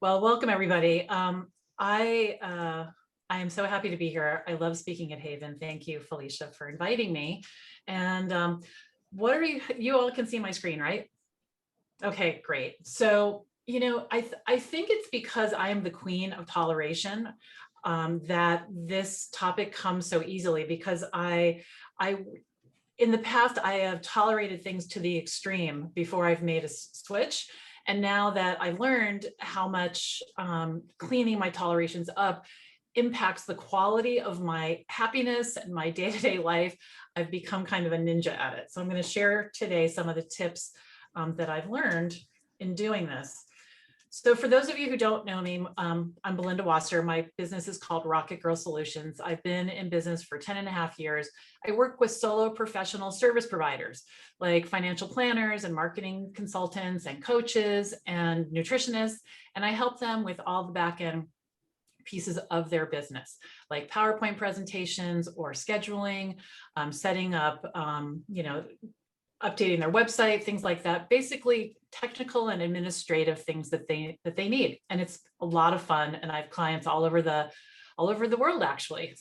Well, welcome everybody. I am so happy to be here. I love speaking at HAYVN. Thank you, Felicia, for inviting me. And what are you all can see my screen, right? Okay, great. So, I think it's because I am the queen of toleration that this topic comes so easily because I in the past, I have tolerated things to the extreme before I've made a switch. And now that I've learned how much cleaning my tolerations up impacts the quality of my happiness and my day-to-day life, I've become kind of a ninja at it. So I'm going to share today some of the tips that I've learned in doing this. So for those of you who don't know me, I'm Belinda. My business is called RocketGirl Solutions. I've been in business for 10 and a half years. I work with solo professional service providers like financial planners and marketing consultants and coaches and nutritionists. And I help them with all the back end pieces of their business, like PowerPoint presentations or scheduling, setting up, updating their website, things like that, basically technical and administrative things that they need. And it's a lot of fun. And I have clients all over the world, actually.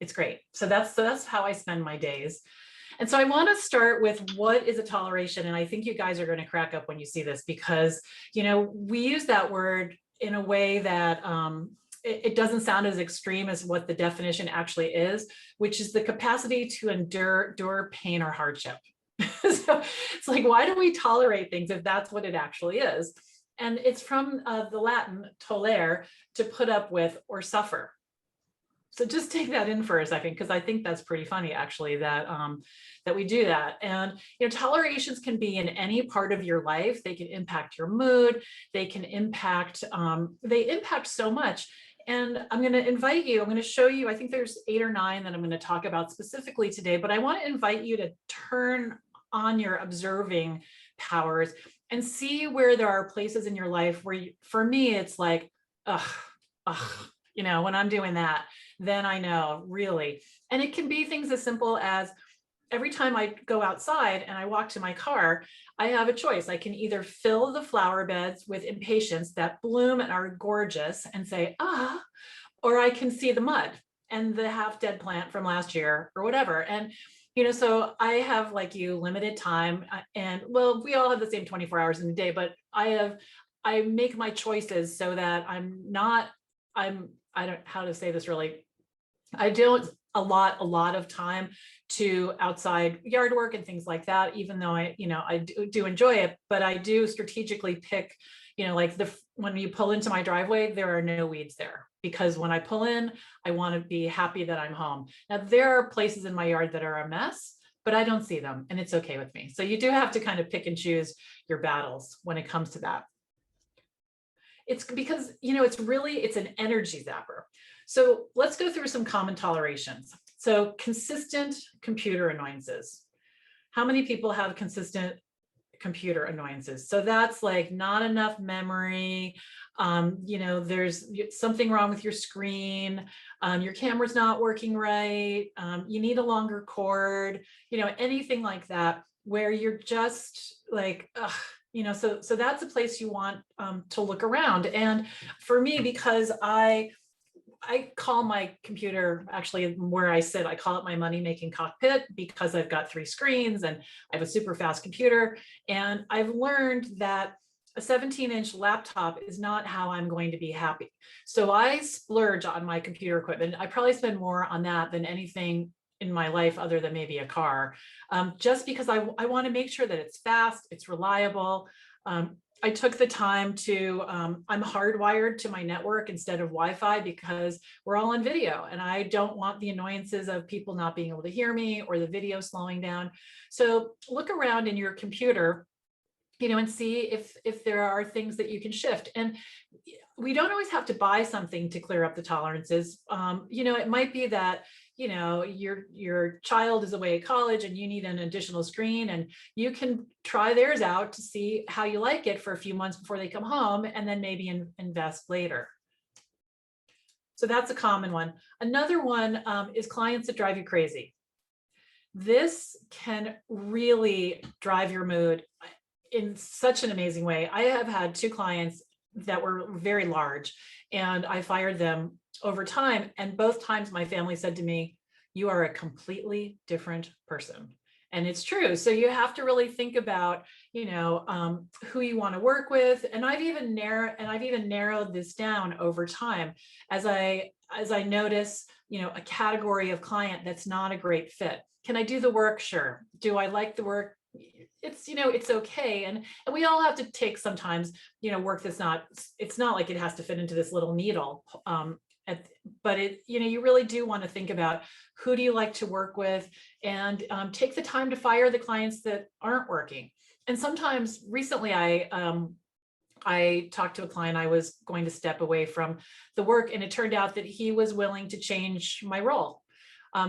It's great. So that's how I spend my days. And so I want to start with what is a toleration. And I think you guys are going to crack up when you see this because, we use that word in a way that it doesn't sound as extreme as what the definition actually is, which is the capacity to endure pain or hardship. So it's like, why do we tolerate things if that's what it actually is? And it's from the Latin tolere, to put up with or suffer. So just take that in for a second, because I think that's pretty funny, actually, that that we do that. And tolerations can be in any part of your life. They can impact your mood. They can impact. They impact so much. And I'm going to invite you. I'm going to show you. I think there's 8 or 9 that I'm going to talk about specifically today. But I want to invite you to turn on your observing powers and see where there are places in your life where, for me, it's like, ugh. When I'm doing that, then I know, really. And it can be things as simple as every time I go outside and I walk to my car, I have a choice. I can either fill the flower beds with impatiens that bloom and are gorgeous and say, or I can see the mud and the half dead plant from last year or whatever. And so I have, like you, limited time, and well, we all have the same 24 hours in a day, but I make my choices so that I don't how to say this really. I don't a lot of time to outside yard work and things like that, even though I do enjoy it, but I do strategically pick, like when you pull into my driveway, there are no weeds there, because when I pull in, I want to be happy that I'm home. Now, there are places in my yard that are a mess, but I don't see them, and it's okay with me. So you do have to kind of pick and choose your battles when it comes to that. It's because, it's an energy zapper. So let's go through some common tolerations. So consistent computer annoyances. How many people have consistent computer annoyances? So that's like not enough memory. There's something wrong with your screen. Your camera's not working right. You need a longer cord, anything like that, where you're just like, ugh. So that's a place you want to look around. And for me, because I call my computer, actually where I sit, I call it my money-making cockpit, because I've got 3 screens and I have a super fast computer. And I've learned that a 17-inch laptop is not how I'm going to be happy. So I splurge on my computer equipment. I probably spend more on that than anything in my life other than maybe a car, just because I want to make sure that it's fast, it's reliable. I took the time to, I'm hardwired to my network instead of Wi-Fi, because we're all on video and I don't want the annoyances of people not being able to hear me or the video slowing down. So look around in your computer, and see if there are things that you can shift. And we don't always have to buy something to clear up the tolerances. It might be that your child is away at college and you need an additional screen, and you can try theirs out to see how you like it for a few months before they come home, and then maybe invest later. So that's a common one. Another one is clients that drive you crazy. This can really drive your mood in such an amazing way. I have had 2 clients that were very large, and I fired them over time. And both times my family said to me, you are a completely different person. And it's true. So you have to really think about, who you want to work with. And I've even narrowed this down over time as I notice, a category of client that's not a great fit. Can I do the work? Sure. Do I like the work? It's okay. And we all have to take sometimes, work that's it's not like it has to fit into this little needle. But you really do want to think about who do you like to work with, and take the time to fire the clients that aren't working. And sometimes recently I talked to a client. I was going to step away from the work, and it turned out that he was willing to change my role.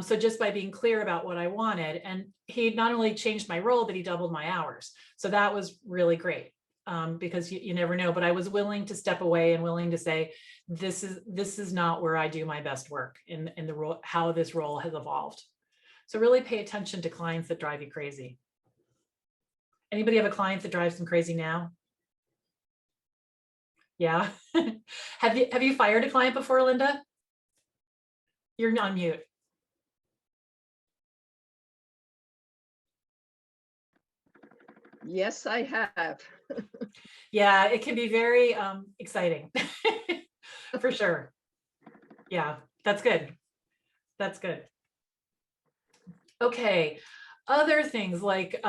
So just by being clear about what I wanted, and he not only changed my role, but he doubled my hours. So that was really great. Because you never know, but I was willing to step away and willing to say, this is not where I do my best work in the role, how this role has evolved. So really pay attention to clients that drive you crazy. Anybody have a client that drives them crazy now? Yeah. Have you fired a client before, Linda? You're on mute. Yes, I have. Yeah, it can be very exciting. For sure. Yeah, that's good. That's good. Okay, other things like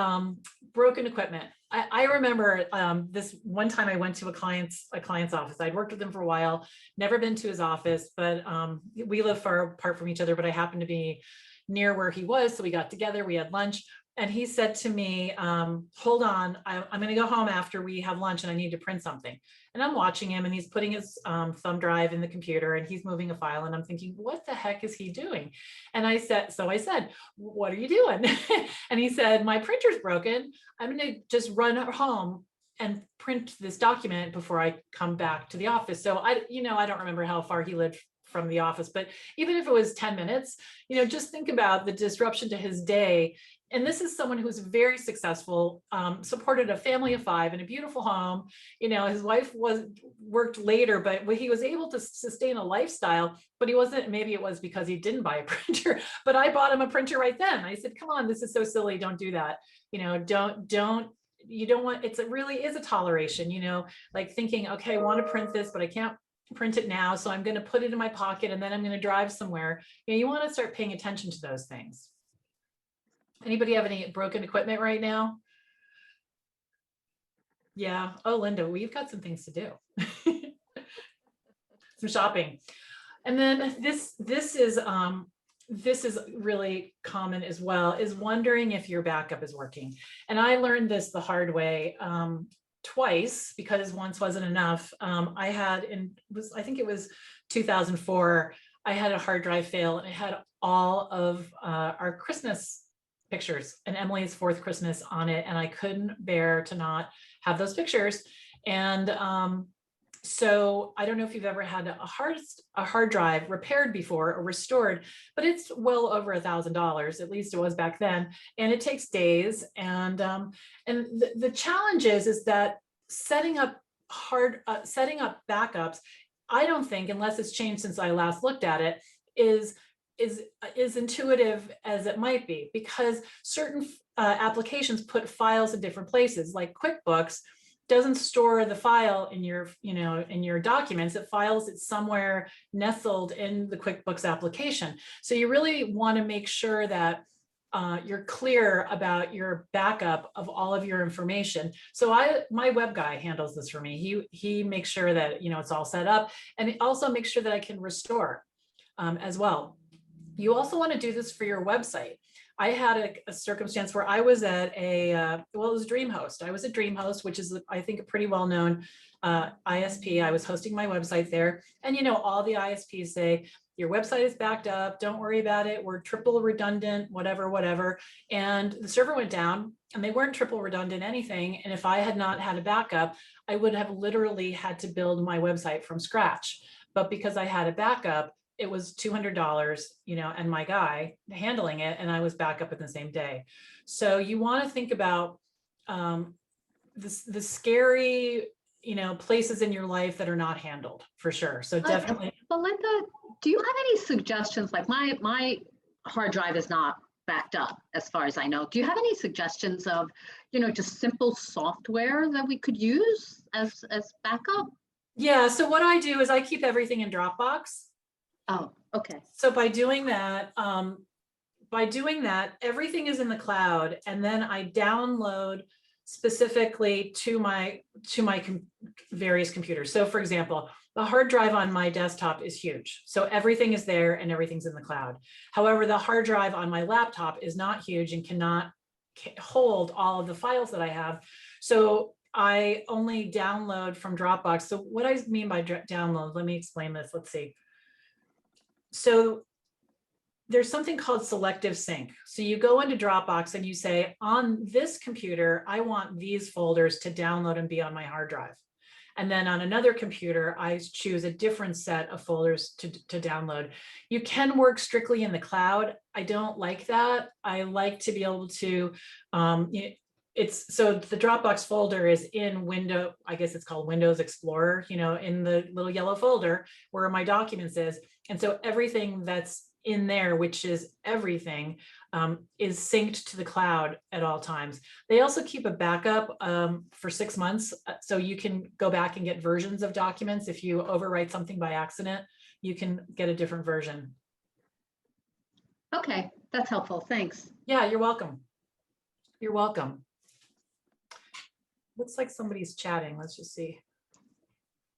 broken equipment. I remember this one time I went to a client's office. I'd worked with him for a while, never been to his office, but we live far apart from each other, but I happened to be near where he was. So we got together, we had lunch. And he said to me, hold on, I'm going to go home after we have lunch and I need to print something. And I'm watching him, and he's putting his thumb drive in the computer, and he's moving a file, and I'm thinking, what the heck is he doing? And I said, what are you doing? And he said, my printer's broken. I'm going to just run home and print this document before I come back to the office. So I don't remember how far he lived from the office, but even if it was 10 minutes, just think about the disruption to his day. And this is someone who's very successful, supported a family of 5 in a beautiful home. His wife worked later, but he was able to sustain a lifestyle, but he wasn't, maybe it was because he didn't buy a printer, but I bought him a printer right then. I said, come on, this is so silly. Don't do that. You don't want, it really is a toleration, like thinking, okay, I want to print this, but I can't print it now. So I'm going to put it in my pocket, and then I'm going to drive somewhere. You want to start paying attention to those things. Anybody have any broken equipment right now? Yeah. Oh, Linda, we've got some things to do. Some shopping. And then this is really common as well, is wondering if your backup is working. And I learned this the hard way twice, because once wasn't enough. I think it was 2004, I had a hard drive fail, and it had all of our Christmas pictures and Emily's 4th Christmas on it. And I couldn't bear to not have those pictures. And so I don't know if you've ever had a hard drive repaired before or restored, but it's well over $1,000, at least it was back then. And it takes days. And the challenge is that setting up backups, I don't think, unless it's changed since I last looked at it, is intuitive as it might be, because certain applications put files in different places. Like QuickBooks doesn't store the file in your documents. It files it somewhere nestled in the QuickBooks application. So you really want to make sure that you're clear about your backup of all of your information. So my web guy handles this for me. He makes sure that it's all set up, and it also makes sure that I can restore as well. You also want to do this for your website. I had a circumstance where I was at it was DreamHost. I was at DreamHost, which is, I think, a pretty well-known ISP. I was hosting my website there. And, all the ISPs say, your website is backed up. Don't worry about it. We're triple redundant, whatever. And the server went down, and they weren't triple redundant anything. And if I had not had a backup, I would have literally had to build my website from scratch. But because I had a backup, it was $200, and my guy handling it, and I was back up in the same day. So you want to think about the scary places in your life that are not handled for sure. So definitely. Belinda, do you have any suggestions? Like my hard drive is not backed up as far as I know. Do you have any suggestions of, just simple software that we could use as backup? Yeah. So what I do is I keep everything in Dropbox. Oh, okay. So by doing that, everything is in the cloud, and then I download specifically to my various computers. So for example, the hard drive on my desktop is huge. So everything is there and everything's in the cloud. However, the hard drive on my laptop is not huge and cannot hold all of the files that I have. So I only download from Dropbox. So what I mean by download, let me explain this. Let's see. So there's something called selective sync. So you go into Dropbox and you say, on this computer, I want these folders to download and be on my hard drive. And then on another computer, I choose a different set of folders to download. You can work strictly in the cloud. I don't like that. I like to be able to, so the Dropbox folder is in I guess it's called Windows Explorer, in the little yellow folder where my documents is. And so everything that's in there, which is everything, is synced to the cloud at all times. They also keep a backup for 6 months. So you can go back and get versions of documents. If you overwrite something by accident, you can get a different version. Okay, that's helpful. Thanks. Yeah, you're welcome. You're welcome. Looks like somebody's chatting. Let's just see.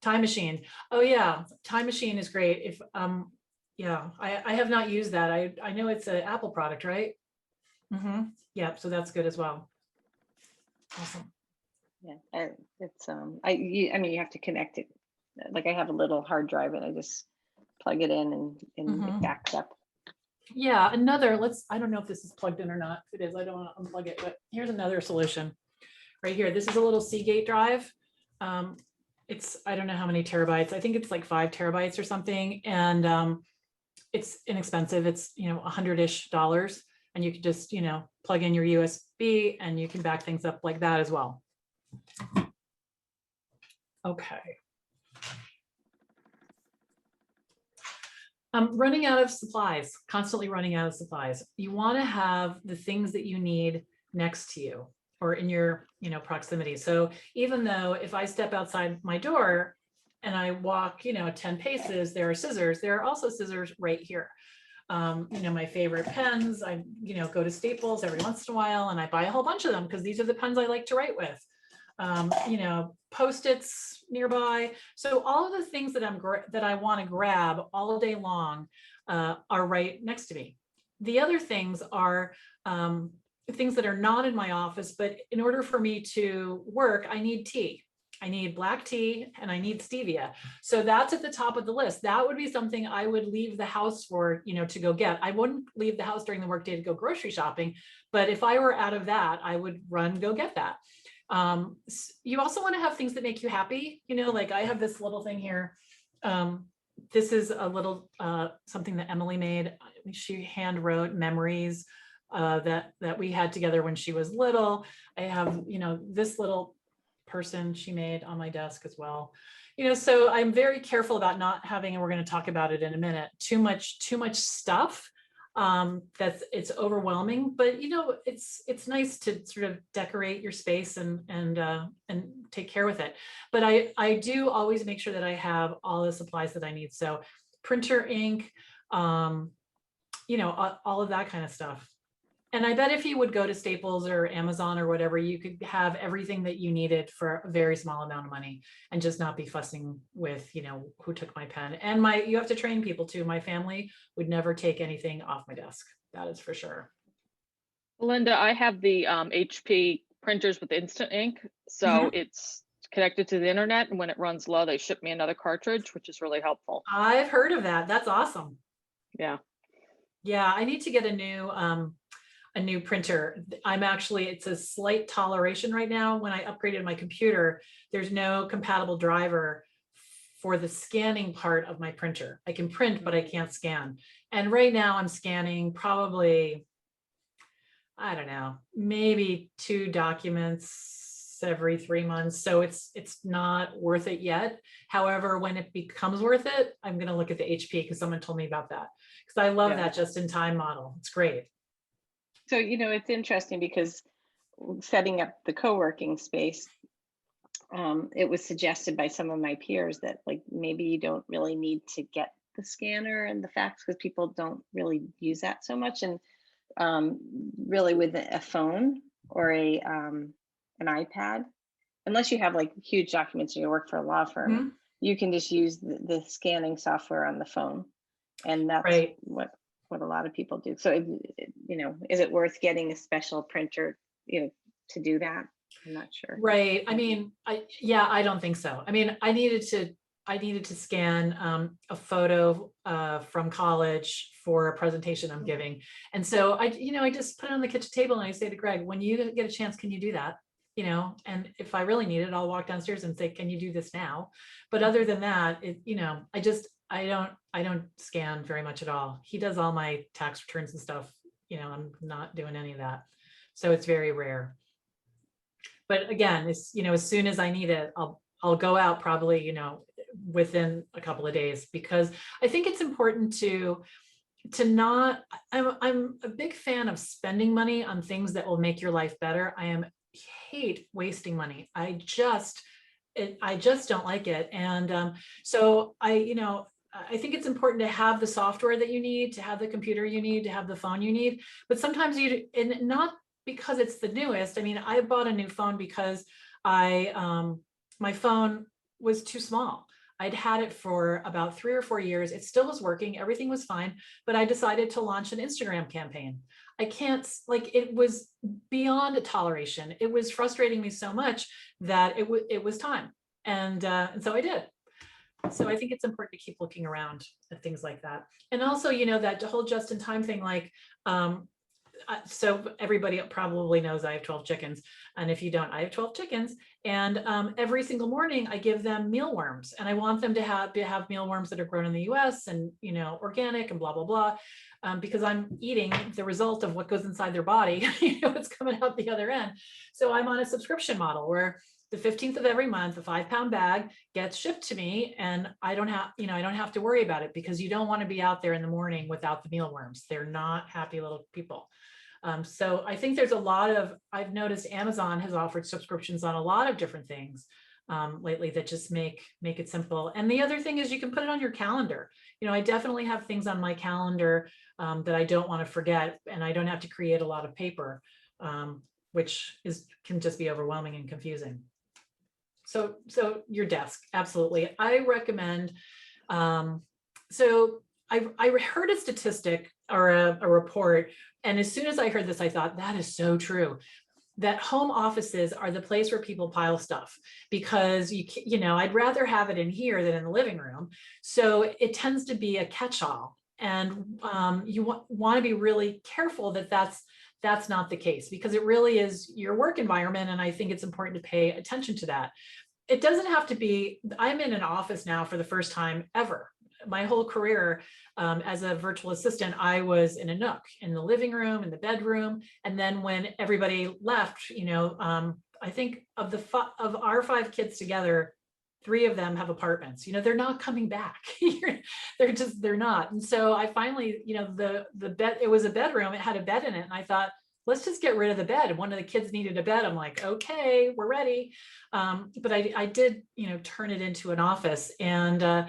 Time Machine. Oh yeah, Time Machine is great. If yeah, I have not used that. I know it's an Apple product, right? Mm-hmm. Yeah, so that's good as well. Awesome. Yeah, and it's I mean you have to connect it. Like I have a little hard drive and I just plug it in and it backs up. Yeah, I don't know if this is plugged in or not. If it is, I don't want to unplug it, but here's another solution right here. This is a little Seagate drive. It's, I don't know how many terabytes. I think it's like 5 terabytes or something. And it's inexpensive. It's, $100-ish, and you can just, plug in your USB and you can back things up like that as well. Okay. Running out of supplies, constantly running out of supplies. You want to have the things that you need next to you or in your, proximity. So even though if I step outside my door and I walk, 10 paces, there are scissors. There are also scissors right here. My favorite pens, I, go to Staples every once in a while and I buy a whole bunch of them because these are the pens I like to write with. Post-its nearby. So all of the things that I want to grab all day long are right next to me. The other things are things that are not in my office, but in order for me to work, I need tea. I need black tea and I need stevia. So that's at the top of the list. That would be something I would leave the house for, to go get. I wouldn't leave the house during the workday to go grocery shopping, but if I were out of that, I would go get that. You also want to have things that make you happy. Like I have this little thing here. This is a little something that Emily made. She hand wrote memories that we had together when she was little. I have, this little person she made on my desk as well. So I'm very careful about not having, and we're going to talk about it in a minute, too much stuff. It's overwhelming, but it's nice to sort of decorate your space and take care with it. But I do always make sure that I have all the supplies that I need. So printer, ink, all of that kind of stuff. And I bet if you would go to Staples or Amazon or whatever, you could have everything that you needed for a very small amount of money and just not be fussing with, who took my pen. And you have to train people too. My family would never take anything off my desk. That is for sure. Belinda, I have the HP printers with instant ink. So it's connected to the internet. And when it runs low, they ship me another cartridge, which is really helpful. I've heard of that. That's awesome. Yeah. Yeah, I need to get a new printer. It's a slight toleration right now. When I upgraded my computer, there's no compatible driver for the scanning part of my printer. I can print, but I can't scan. And right now I'm scanning probably, I don't know, maybe 2 documents once every 3 months. So it's not worth it yet. However, when it becomes worth it, I'm going to look at the HP because someone told me about that. Because I love that just-in-time model. It's great. So, it's interesting because setting up the co-working space, it was suggested by some of my peers that like maybe you don't really need to get the scanner and the fax because people don't really use that so much. And really with a phone or an iPad, unless you have like huge documents and you work for a law firm, you can just use the scanning software on the phone. And that's what a lot of people do. So, is it worth getting a special printer, to do that? I'm not sure. Right. I mean, I don't think so. I mean, I needed to scan a photo from college for a presentation I'm giving. And so I just put it on the kitchen table and I say to Greg, when you get a chance, can you do that? And if I really need it, I'll walk downstairs and say, can you do this now? But other than that, I don't scan very much at all. He does all my tax returns and stuff. I'm not doing any of that. So it's very rare. But again, it's, as soon as I need it, I'll go out probably, within a couple of days, because I think it's important to not, I'm a big fan of spending money on things that will make your life better. I hate wasting money. I just don't like it. And so I think it's important to have the software that you need, to have the computer you need, to have the phone you need, but sometimes and not because it's the newest. I mean, I bought a new phone because my phone was too small. I'd had it for about 3 or 4 years. It still was working. Everything was fine, but I decided to launch an Instagram campaign. I can't, it was beyond toleration. It was frustrating me so much that it was time. And so I did. So I think it's important to keep looking around at things like that. And also, that whole just-in-time thing, like, so everybody probably knows I have 12 chickens. And if you don't, I have 12 chickens. And every single morning I give them mealworms, and I want them to have mealworms that are grown in the US and, organic and blah, blah, blah. Because I'm eating the result of what goes inside their body, what's coming out the other end. So I'm on a subscription model where the 15th of every month, a 5-pound bag gets shipped to me, and I don't have to worry about it, because you don't want to be out there in the morning without the mealworms. They're not happy little people. So I think there's I've noticed Amazon has offered subscriptions on a lot of different things lately that just make it simple. And the other thing is you can put it on your calendar. I definitely have things on my calendar that I don't want to forget, and I don't have to create a lot of paper, which can just be overwhelming and confusing. So your desk, absolutely. I recommend, so I heard a statistic or a report, and as soon as I heard this, I thought that is so true, that home offices are the place where people pile stuff, because I'd rather have it in here than in the living room. So it tends to be a catch-all, and you want to be really careful that that's not the case, because it really is your work environment. And I think it's important to pay attention to that. It doesn't have to be, I'm in an office now for the first time ever. My whole career as a virtual assistant, I was in a nook in the living room, in the bedroom. And then when everybody left, I think of our 5 kids together, 3 of them have apartments. They're not coming back. they're not. And so I finally, the bed, it was a bedroom, it had a bed in it. And I thought, let's just get rid of the bed. And one of the kids needed a bed. I'm like, okay, we're ready. But I did, turn it into an office. And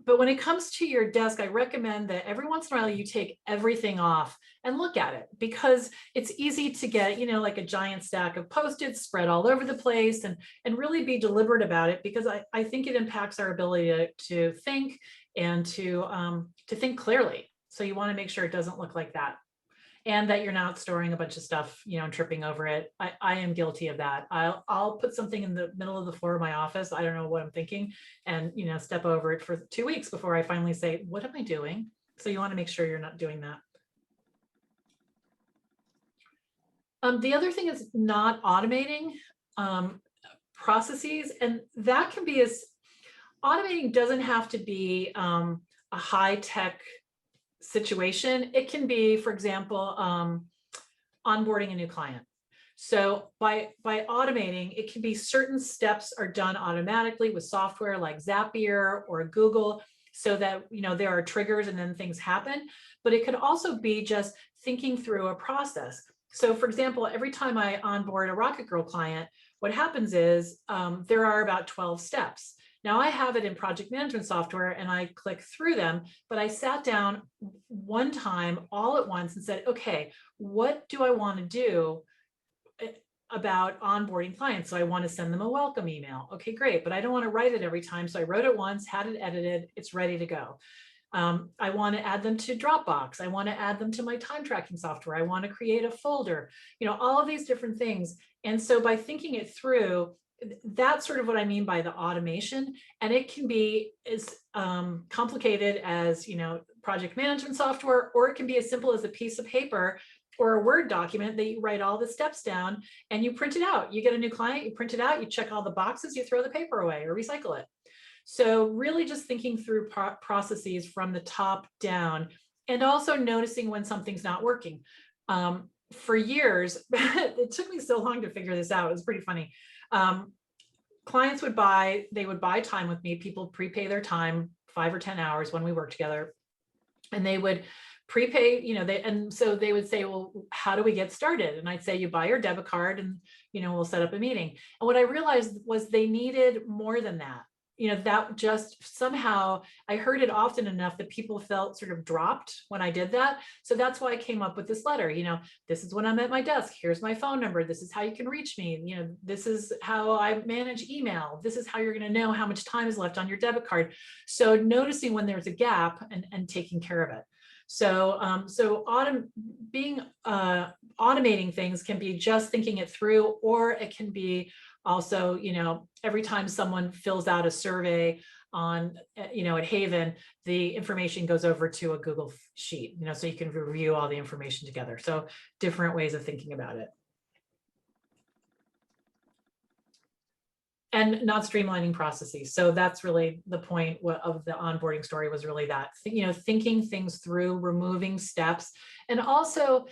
but when it comes to your desk, I recommend that every once in a while you take everything off and look at it, because it's easy to get, like a giant stack of Post-its spread all over the place, and really be deliberate about it, because I think it impacts our ability to think and to think clearly. So you want to make sure it doesn't look like that, and that you're not storing a bunch of stuff, and tripping over it. I am guilty of that. I'll put something in the middle of the floor of my office. I don't know what I'm thinking, and, step over it for 2 weeks before I finally say, what am I doing? So you want to make sure you're not doing that. The other thing is not automating processes, and that can be automating doesn't have to be a high-tech situation. It can be, for example, onboarding a new client. So by automating, it can be certain steps are done automatically with software like Zapier or Google, so that, you know, there are triggers and then things happen. But it could also be just thinking through a process. So for example, every time I onboard a RocketGirl client, what happens is there are about 12 steps. Now I have it in project management software and I click through them, but I sat down one time all at once and said, okay, what do I want to do about onboarding clients? So I want to send them a welcome email. Okay, great. But I don't want to write it every time. So I wrote it once, had it edited, it's ready to go. I want to add them to Dropbox. I want to add them to my time tracking software. I want to create a folder, you know, all of these different things. And so by thinking it through, that's sort of what I mean by the automation. And it can be as complicated as, you know, project management software, or it can be as simple as a piece of paper or a Word document that you write all the steps down and you print it out. You get a new client, you print it out, you check all the boxes, you throw the paper away or recycle it. So really just thinking through processes from the top down, and also noticing when something's not working. For years, it took me so long to figure this out. It was pretty funny. Clients would buy time with me. People prepay their time, 5 or 10 hours when we work together, and they would prepay, you know, and so they would say, well, how do we get started? And I'd say, you buy your debit card and, you know, we'll set up a meeting. And what I realized was they needed more than that. You know, that just somehow I heard it often enough that people felt sort of dropped when I did that. So that's why I came up with this letter. You know, this is when I'm at my desk. Here's my phone number. This is how you can reach me. You know, this is how I manage email. This is how you're going to know how much time is left on your debit card. So noticing when there's a gap and taking care of it. So, automating things can be just thinking it through, or it can be also, you know, every time someone fills out a survey on, you know, at HAYVN, the information goes over to a Google sheet, you know, so you can review all the information together. So different ways of thinking about it. And not streamlining processes. So that's really the point of the onboarding story, was really that, you know, thinking things through, removing steps, and also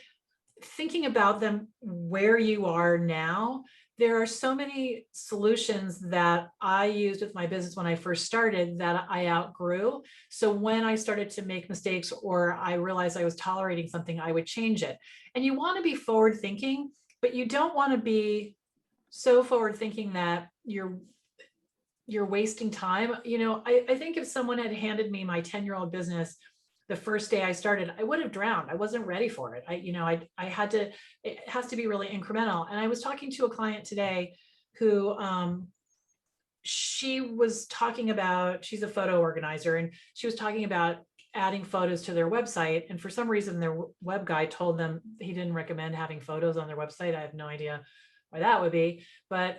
thinking about them where you are now. There are so many solutions that I used with my business when I first started that I outgrew. So when I started to make mistakes, or I realized I was tolerating something, I would change it. And you want to be forward thinking, but you don't want to be so forward thinking that you're wasting time. You know, I think if someone had handed me my 10-year-old business the first day I started, I would have drowned. I wasn't ready for it. I had to, it has to be really incremental. And I was talking to a client today who, she was talking about, she's a photo organizer, and she was talking about adding photos to their website. And for some reason, their web guy told them he didn't recommend having photos on their website. I have no idea why that would be, but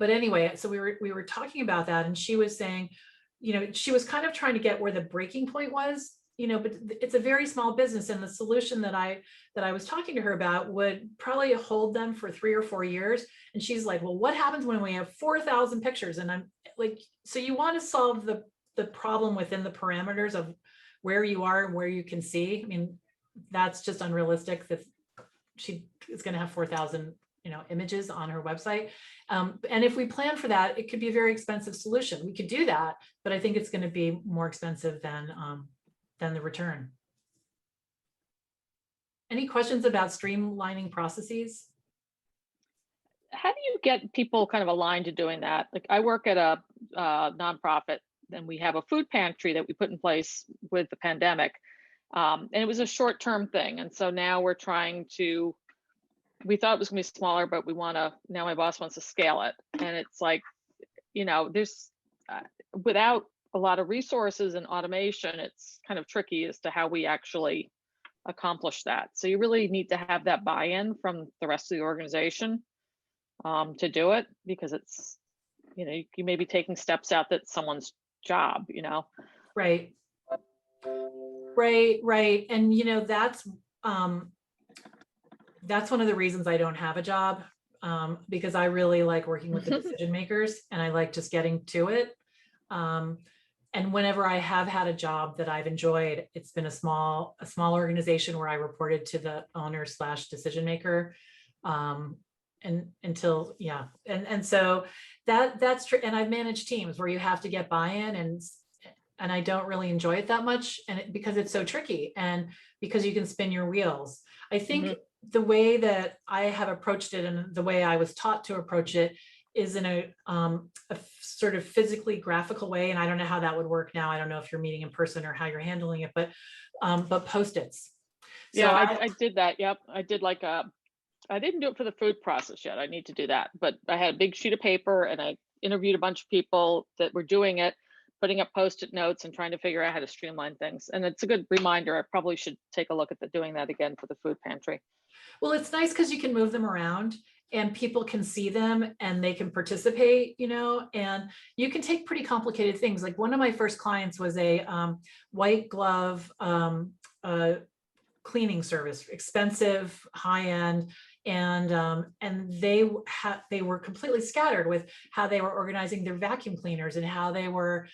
anyway, so we were talking about that, and she was saying, you know, she was kind of trying to get where the breaking point was, you know, but it's a very small business, and the solution that I was talking to her about would probably hold them for 3 or 4 years. And she's like, well, what happens when we have 4,000 pictures? And I'm like, so you want to solve the problem within the parameters of where you are and where you can see. I mean, that's just unrealistic that she is going to have 4,000, you know, images on her website. And if we plan for that, it could be a very expensive solution. We could do that, but I think it's going to be more expensive than the return. Any questions about streamlining processes? How do you get people kind of aligned to doing that? Like, I work at a nonprofit, and we have a food pantry that we put in place with the pandemic. And it was a short-term thing. And so now we're trying to, we thought it was gonna be smaller, but we wanna, now my boss wants to scale it. And it's like, you know, there's, without a lot of resources and automation, it's kind of tricky as to how we actually accomplish that. So you really need to have that buy-in from the rest of the organization to do it, because it's, you know, you may be taking steps out that's someone's job, you know? Right. And, you know, that's one of the reasons I don't have a job, because I really like working with the decision makers, and I like just getting to it. And whenever I have had a job that I've enjoyed, it's been a small organization where I reported to the owner / decision maker. And until, yeah. And so that's true. And I've managed teams where you have to get buy-in, and I don't really enjoy it that much, and because it's so tricky and because you can spin your wheels. I think the way that I have approached it and the way I was taught to approach it is in a sort of physically graphical way. And I don't know how that would work now. I don't know if you're meeting in person or how you're handling it, but Post-its. So Yeah, I did that. Yep. I did like I didn't do it for the food process yet. I need to do that, but I had a big sheet of paper and I interviewed a bunch of people that were doing it, putting up Post-it notes and trying to figure out how to streamline things. And it's a good reminder. I probably should take a look at doing that again for the food pantry. Well, it's nice because you can move them around and people can see them and they can participate, and you can take pretty complicated things. Like one of my first clients was a white glove cleaning service, expensive, high end. And they were completely scattered with how they were organizing their vacuum cleaners and how they were,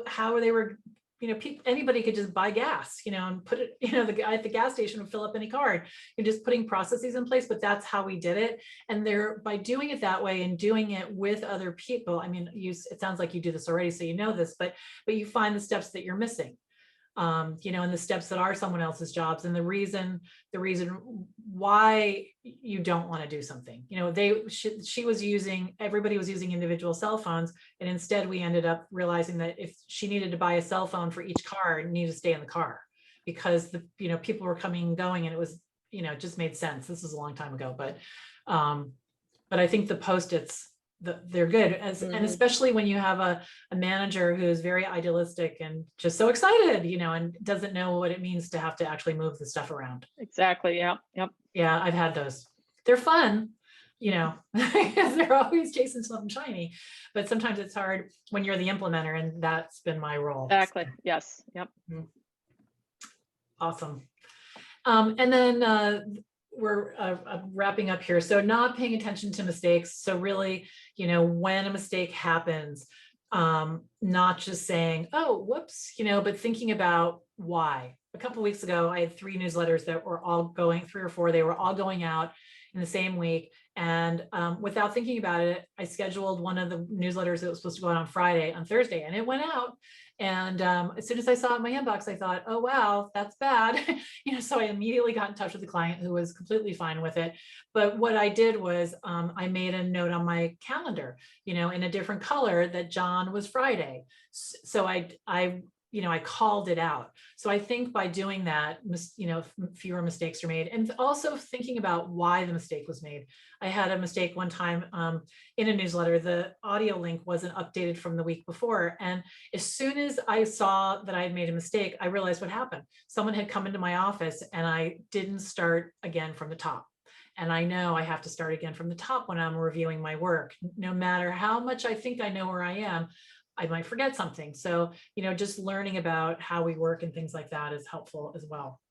how they were, anybody could just buy gas, and put it, the guy at the gas station would fill up any card. You're just putting processes in place, but that's how we did it. And by doing it that way and doing it with other people, I mean, it sounds like you do this already, so you know this, but you find the steps that you're missing. And the steps that are someone else's jobs, and the reason why you don't want to do something. Everybody was using individual cell phones, and instead we ended up realizing that if she needed to buy a cell phone for each car, it needed to stay in the car because people were coming and going, and it was, it just made sense. This was a long time ago, but I think the Post-its, they're good, and especially when you have a manager who's very idealistic and just so excited, and doesn't know what it means to have to actually move the stuff around. Exactly. Yeah. Yep. Yeah, I've had those. They're fun, because they're always chasing something shiny, but sometimes it's hard when you're the implementer, and that's been my role. Exactly. Yes. Yep. Awesome. And then we're wrapping up here. So not paying attention to mistakes. So really, when a mistake happens, not just saying, oh, whoops, but thinking about why. A couple of weeks ago, I had 3 newsletters that were all going, 3 or 4, they were all going out in the same week. And without thinking about it, I scheduled one of the newsletters that was supposed to go out on Thursday, and it went out. And as soon as I saw it in my inbox, I thought, oh, wow, that's bad. So I immediately got in touch with the client, who was completely fine with it. But what I did was I made a note on my calendar, in a different color, that John was Friday. So I called it out. So I think by doing that, fewer mistakes are made, and also thinking about why the mistake was made. I had a mistake one time in a newsletter. The audio link wasn't updated from the week before. And as soon as I saw that I had made a mistake, I realized what happened. Someone had come into my office and I didn't start again from the top. And I know I have to start again from the top when I'm reviewing my work. No matter how much I think I know where I am, I might forget something. So, just learning about how we work and things like that is helpful as well.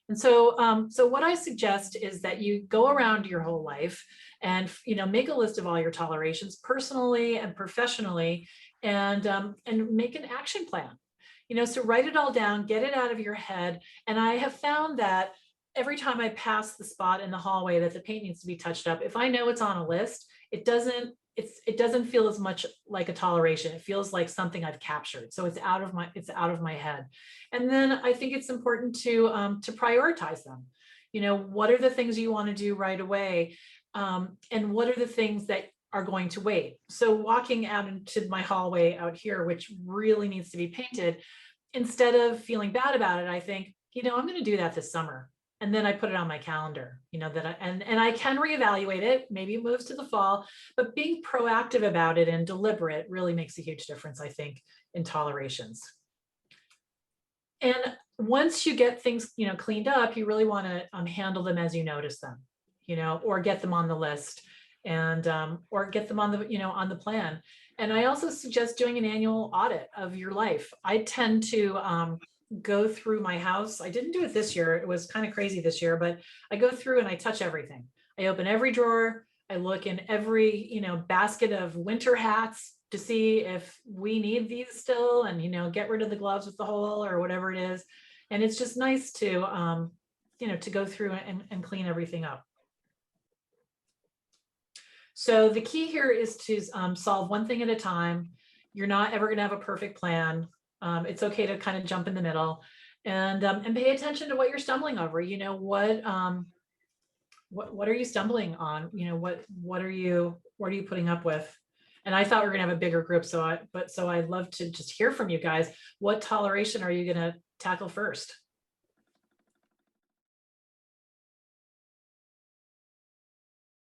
And so, so what I suggest is that you go around your whole life and, make a list of all your tolerations personally and professionally, and make an action plan. So write it all down, get it out of your head. And I have found that every time I pass the spot in the hallway that the paint needs to be touched up, if I know it's on a list, it doesn't feel as much like a toleration. It feels like something I've captured. So it's out of my head. And then I think it's important to prioritize them. What are the things you want to do right away? And what are the things that are going to wait? So walking out into my hallway out here, which really needs to be painted, instead of feeling bad about it, I think, I'm going to do that this summer. And then I put it on my calendar, and I can reevaluate it. Maybe it moves to the fall, but being proactive about it and deliberate really makes a huge difference, I think, in tolerations. And once you get things, cleaned up, you really want to handle them as you notice them, or get them on the list, and or get them on the, on the plan. And I also suggest doing an annual audit of your life. I tend to go through my house. I didn't do it this year. It was kind of crazy this year, but I go through and I touch everything. I open every drawer. I look in every, basket of winter hats to see if we need these still, and, get rid of the gloves with the hole or whatever it is. And it's just nice to, to go through and clean everything up. So the key here is to solve one thing at a time. You're not ever going to have a perfect plan. It's okay to kind of jump in the middle, and pay attention to what you're stumbling over. You know, what are you stumbling on? You know, what are you putting up with? And I thought we were gonna have a bigger group, so I'd love to just hear from you guys. What toleration are you gonna tackle first?